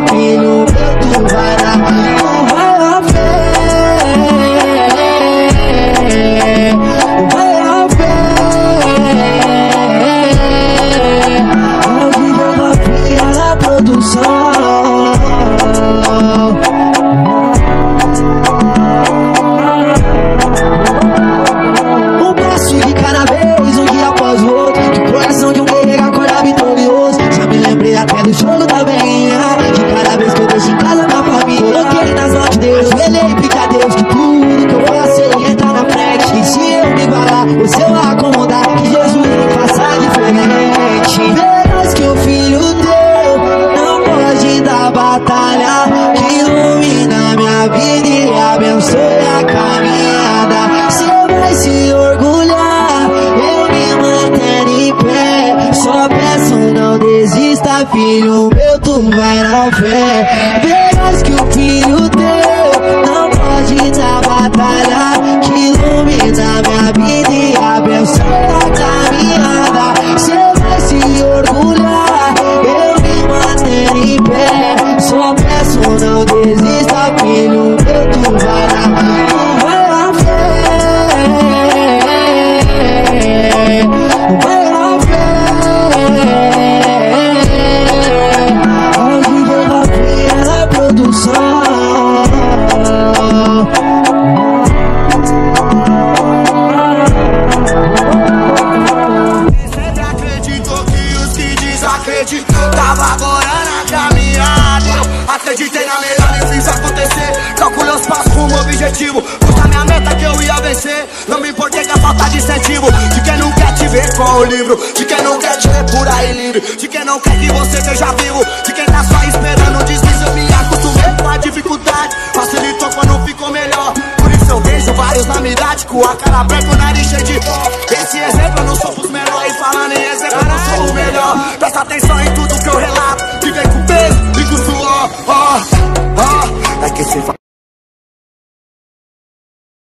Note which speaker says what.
Speaker 1: filho meu, tu vai na fé. Vai na fé. O DJ Rafinha na produção. Um passo de cada vez, um dia após o outro. Que o coração de um guerreiro acorda vitorioso. Já me lembrei até do jogo da velhinha. De cada vez que eu deixo em casa minha família. Coloquei nas mãos de Deus, ajoelhei e pedi a Deus que tudo que eu faço ele entra na frente. E se eu me varar, ou se eu acomodar, que Jesus me faça diferente. Verás que o filho teu não pode dar batalha, que ilumina minha vida e abençoe a caminhada. Cê vai se orgulhar, eu me manter em pé. Só peço, não desista, filho meu, tu vai na fé. Verás que o filho teu não pode dar batalha, que ilumina minha vida e abençoe a caminhada. Cê vai se orgulhar, eu me manter em pé. Só peço, não desista, filho meu, tu vai na fé. Vai na fé. O DJ Rafinha na produção.
Speaker 2: Sempre acreditou que os que desacreditou tava agora na caminhada. Eu acreditei na melhor e fiz acontecer. Calculei os passos rumo ao objetivo. Puxa minha meta que eu ia vencer. Não me importei com a falta de incentivo. De quem não quer te ver com o livro, de quem não quer te ver por aí livre, de quem não quer que você seja vivo, de quem tá só esperando deslize. Eu me acostumei com a dificuldade, facilitou quando ficou melhor. Por isso eu vejo vários na minha idade com a cara branca, o nariz cheio de pó. Esse exemplo eu não sou pros menores. Falando em exemplo eu não sou o melhor.